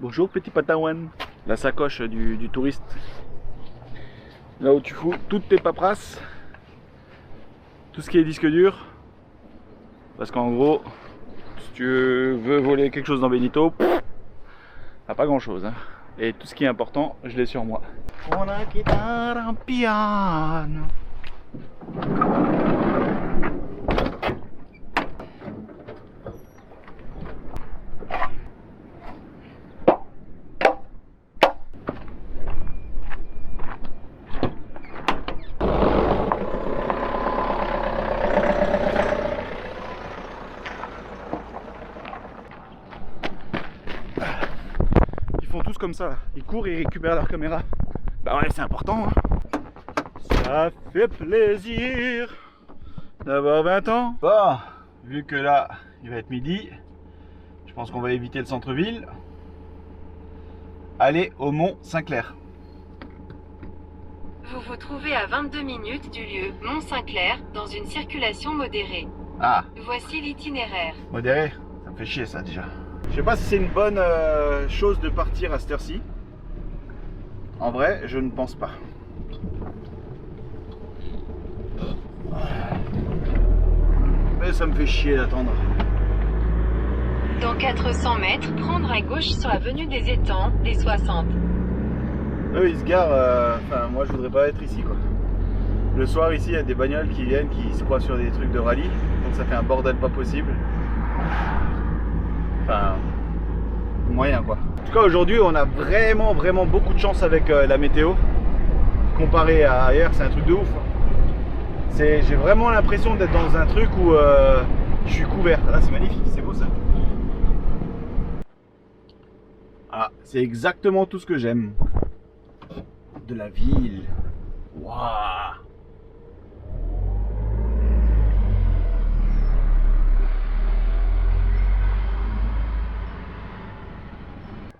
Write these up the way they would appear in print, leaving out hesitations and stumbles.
Bonjour petit patawan. La sacoche du touriste. Là où tu fous toutes tes paperasses. Tout ce qui est disque dur. Parce qu'en gros, si tu veux voler quelque chose dans Benito, t'as pas grand chose. Hein. Et tout ce qui est important, je l'ai sur moi. Una chitarra piano. Comme ça, ils courent et récupèrent leur caméra. Bah ouais, c'est important. Hein. Ça fait plaisir d'avoir 20 ans. Bon, vu que là, il va être midi, je pense qu'on va éviter le centre-ville. Aller au Mont Saint-Clair. Vous vous trouvez à 22 minutes du lieu Mont Saint-Clair dans une circulation modérée. Ah. Voici l'itinéraire. Modéré? Ça me fait chier ça déjà. Je sais pas si c'est une bonne chose de partir à cette heure-ci. En vrai, je ne pense pas. Mais ça me fait chier d'attendre. Dans 400 mètres, prendre à gauche sur l'avenue des Étangs, des 60. Eux, ils se garent. Enfin, moi, je voudrais pas être ici, quoi. Le soir, ici, il y a des bagnoles qui viennent, qui se croient sur des trucs de rallye. Donc ça fait un bordel pas possible. Enfin, moyen quoi. En tout cas aujourd'hui on a vraiment beaucoup de chance avec la météo. Comparé à ailleurs, c'est un truc de ouf. J'ai vraiment l'impression d'être dans un truc où je suis couvert. Là c'est magnifique, c'est beau ça. Ah, c'est exactement tout ce que j'aime. De la ville. Waouh.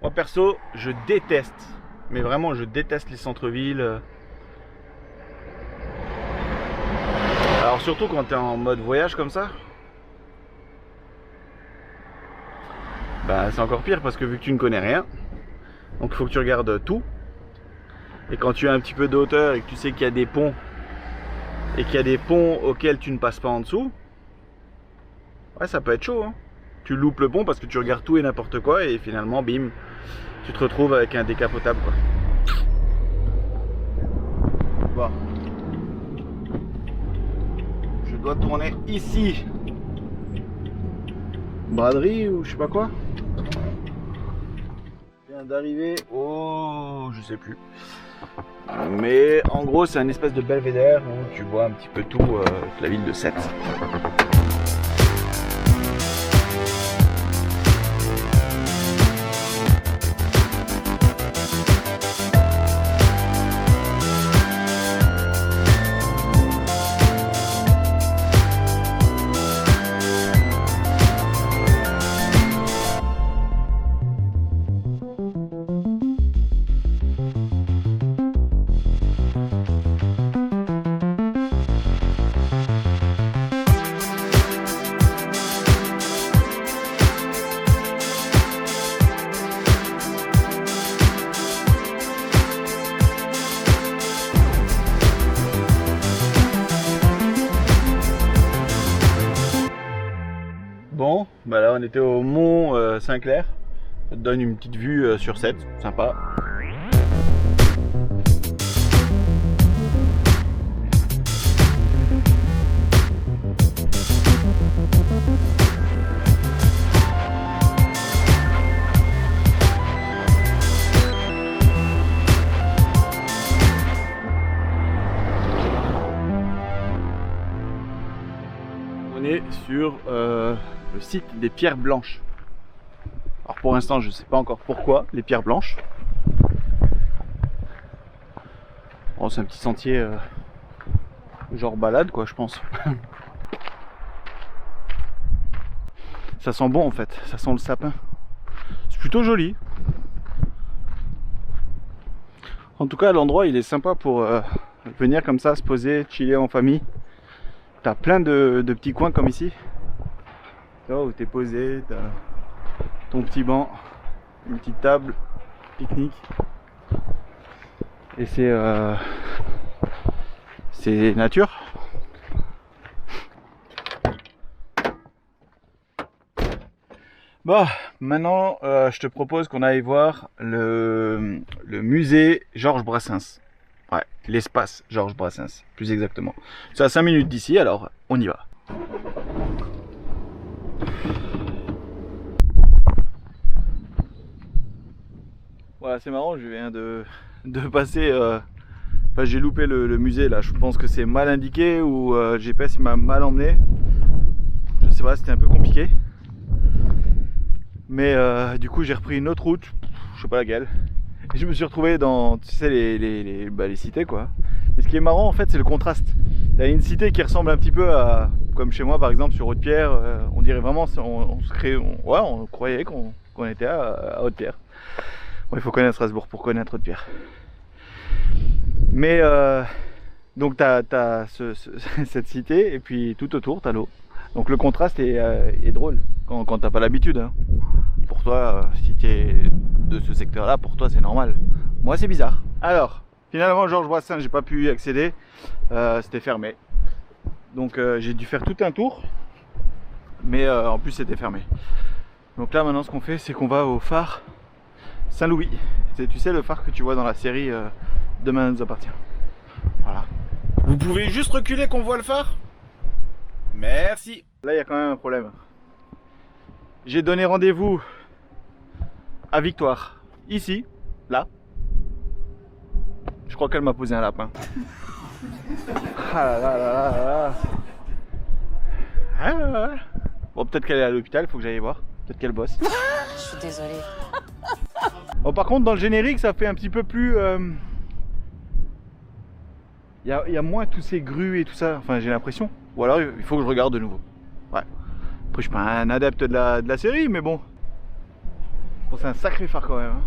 Moi perso, je déteste, mais vraiment je déteste les centres-villes. Alors surtout quand tu es en mode voyage comme ça, bah c'est encore pire parce que vu que tu ne connais rien, donc il faut que tu regardes tout. Et quand tu as un petit peu de hauteur et que tu sais qu'il y a des ponts, et qu'il y a des ponts auxquels tu ne passes pas en dessous, ouais ça peut être chaud hein. Tu loupes le pont parce que tu regardes tout et n'importe quoi et finalement bim, tu te retrouves avec un décapotable quoi. Bon. Je dois tourner ici. Braderie ou je sais pas quoi. Je viens d'arriver au... je sais plus. Mais en gros c'est un espèce de belvédère où tu vois un petit peu tout la ville de Sète. Bon, bah là on était au Mont Saint-Clair. Ça te donne une petite vue sur Sète, sympa. On est sur le site des Pierres Blanches. Alors pour l'instant je ne sais pas encore pourquoi les pierres blanches. Bon, c'est un petit sentier genre balade quoi je pense. Ça sent bon en fait, ça sent le sapin. C'est plutôt joli. En tout cas l'endroit il est sympa pour venir comme ça, se poser, chiller en famille. T'as plein de petits coins comme ici. Là où t'es posé, t'as ton petit banc, une petite table, pique-nique. Et c'est nature. Bon, maintenant je te propose qu'on aille voir le musée Georges Brassens. Ouais, l'espace Georges Brassens, plus exactement. C'est à 5 minutes d'ici, alors on y va. Voilà, c'est marrant, je viens de passer... Enfin, j'ai loupé le musée là, je pense que c'est mal indiqué ou GPS m'a mal emmené. Je sais pas, c'était un peu compliqué. Mais du coup j'ai repris une autre route, je sais pas laquelle. Et je me suis retrouvé dans, tu sais, les cités quoi. Mais ce qui est marrant en fait c'est le contraste. Il y a une cité qui ressemble un petit peu à, comme chez moi par exemple sur Haute-Pierre, on dirait vraiment, on croyait qu'on était à Haute-Pierre. Bon, il faut connaître Strasbourg pour connaître Haute-Pierre. Mais donc t'as cette cité et puis tout autour t'as l'eau. Donc le contraste est drôle quand t'as pas l'habitude. Hein. Pour toi, si tu es de ce secteur-là, pour toi c'est normal. Moi c'est bizarre. Alors, finalement Georges Brassens, j'ai pas pu y accéder, c'était fermé. Donc j'ai dû faire tout un tour, mais en plus c'était fermé. Donc là maintenant ce qu'on fait, c'est qu'on va au phare Saint-Louis. Tu sais le phare que tu vois dans la série Demain nous appartient. Voilà. Vous pouvez juste reculer qu'on voit le phare? Merci. Là il y a quand même un problème. J'ai donné rendez-vous à Victoire, ici, là. Je crois qu'elle m'a posé un lapin. Ah là là là là là. Ah là là. Bon, peut-être qu'elle est à l'hôpital, faut que j'aille voir. Peut-être qu'elle bosse. Je suis désolée. Bon, par contre, dans le générique, ça fait un petit peu plus... Il y a moins tous ces grues et tout ça, enfin j'ai l'impression. Ou alors il faut que je regarde de nouveau. Ouais. Après je suis pas un adepte de la série, mais bon. Bon, c'est un sacré phare quand même. Hein.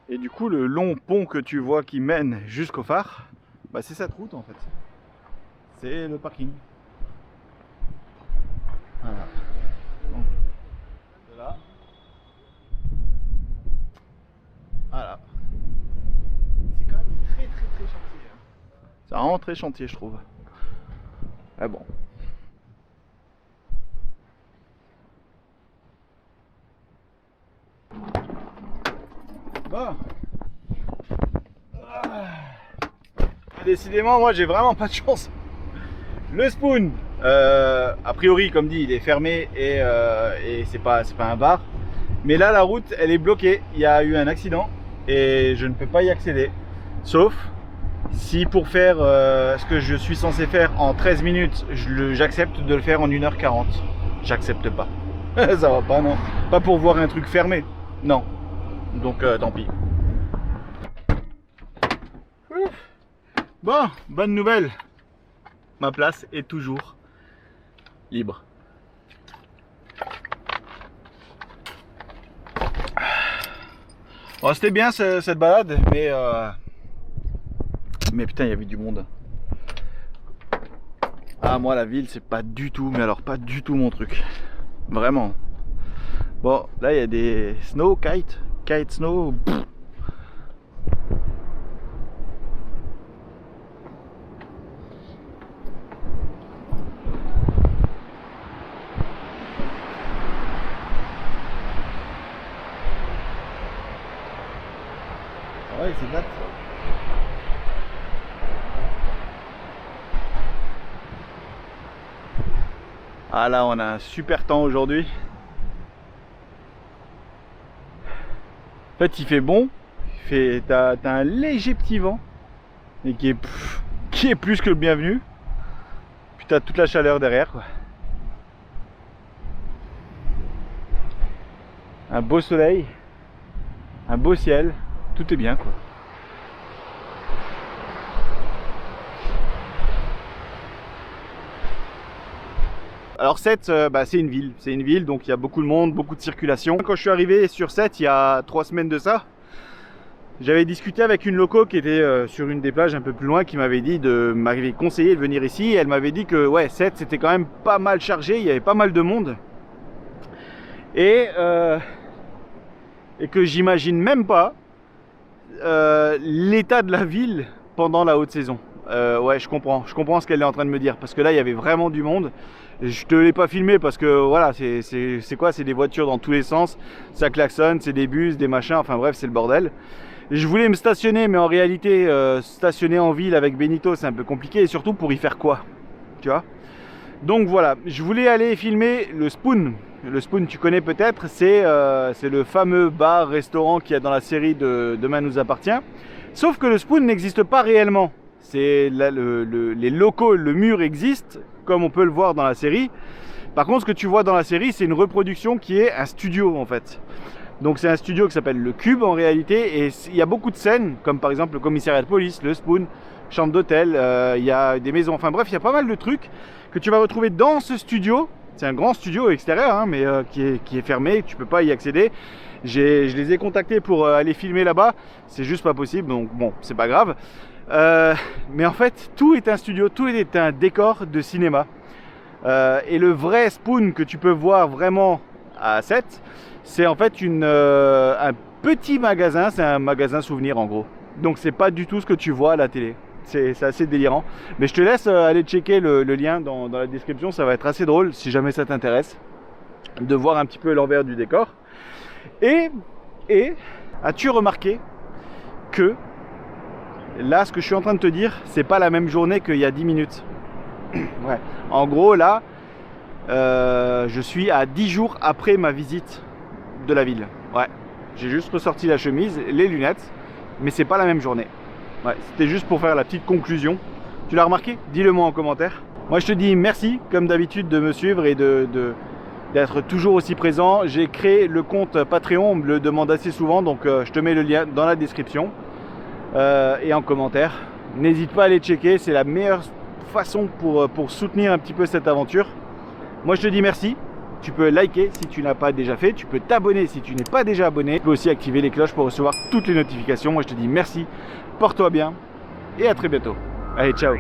Et du coup le long pont que tu vois qui mène jusqu'au phare, bah, c'est cette route en fait. C'est le parking. Voilà. Donc, de là. Voilà. C'est quand même très chantier. Hein. C'est vraiment très chantier je trouve. Ah bon. Bon. Décidément moi j'ai vraiment pas de chance. Le Spoon, a priori comme dit il est fermé et c'est pas un bar. Mais là la route elle est bloquée, il y a eu un accident et je ne peux pas y accéder. Sauf si pour faire ce que je suis censé faire en 13 minutes, j'accepte de le faire en 1h40. J'accepte pas. Ça va pas non. Pas pour voir un truc fermé. Non. Donc tant pis. Bon, bonne nouvelle. Ma place est toujours libre. Bon, c'était bien cette balade, mais putain, il y avait du monde. Ah, moi, la ville, c'est pas du tout, mais alors pas du tout mon truc. Vraiment. Bon, là, il y a des kite snow. Pff. Ouais, c'est date. Ah là, on a un super temps aujourd'hui. En fait, il fait bon. T'as un léger petit vent, mais qui est plus que le bienvenu. Puis t'as toute la chaleur derrière, quoi. Un beau soleil, un beau ciel. Tout est bien quoi. Alors Sète, c'est une ville, donc il y a beaucoup de monde, beaucoup de circulation. Quand je suis arrivé sur Sète il y a 3 semaines de ça, J'avais discuté avec une loco qui était sur une des plages un peu plus loin, qui m'avait conseillé de venir ici. Elle m'avait dit que ouais, Sète c'était quand même pas mal chargé, il y avait pas mal de monde. Et que j'imagine même pas l'état de la ville pendant la haute saison. Ouais, je comprends ce qu'elle est en train de me dire, parce que là il y avait vraiment du monde. Je te l'ai pas filmé parce que voilà, c'est quoi, c'est des voitures dans tous les sens, ça klaxonne, c'est des bus, des machins, enfin bref, c'est le bordel. Je voulais me stationner, mais en réalité stationner en ville avec Benito c'est un peu compliqué, et surtout pour y faire quoi, tu vois. Donc voilà, je voulais aller filmer le Spoon. Le Spoon, tu connais peut-être, c'est le fameux bar-restaurant qu'il y a dans la série de Demain nous appartient. Sauf que le Spoon n'existe pas réellement. C'est les locaux, le mur existe, comme on peut le voir dans la série. Par contre, ce que tu vois dans la série, c'est une reproduction qui est un studio en fait. Donc c'est un studio qui s'appelle le Cube en réalité, et il y a beaucoup de scènes, comme par exemple le commissariat de police, le Spoon, chambre d'hôtel, il y a des maisons, enfin bref, il y a pas mal de trucs que tu vas retrouver dans ce studio. C'est un grand studio extérieur, hein, mais qui est fermé, tu peux pas y accéder. Je les ai contactés pour aller filmer là-bas, c'est juste pas possible, donc bon, c'est pas grave. Mais en fait, tout est un studio, tout est un décor de cinéma. Et le vrai Spoon que tu peux voir vraiment à Sète, c'est en fait un petit magasin, c'est un magasin souvenir en gros. Donc c'est pas du tout ce que tu vois à la télé. C'est assez délirant. Mais je te laisse aller checker le lien dans la description, ça va être assez drôle si jamais ça t'intéresse de voir un petit peu l'envers du décor. Et as-tu remarqué que là, ce que je suis en train de te dire, c'est pas la même journée qu'il y a 10 minutes. Ouais. En gros, là, je suis à 10 jours après ma visite de la ville. Ouais. J'ai juste ressorti la chemise, les lunettes, mais c'est pas la même journée. Ouais, c'était juste pour faire la petite conclusion. Tu l'as remarqué? Dis-le moi en commentaire. Moi, je te dis merci, comme d'habitude, de me suivre et d'être toujours aussi présent. J'ai créé le compte Patreon, on me le demande assez souvent, donc je te mets le lien dans la description et en commentaire. N'hésite pas à aller checker, c'est la meilleure façon pour soutenir un petit peu cette aventure. Moi je te dis merci, tu peux liker si tu n'as pas déjà fait, tu peux t'abonner si tu n'es pas déjà abonné, tu peux aussi activer les cloches pour recevoir toutes les notifications. Moi je te dis merci, porte-toi bien et à très bientôt. Allez, ciao.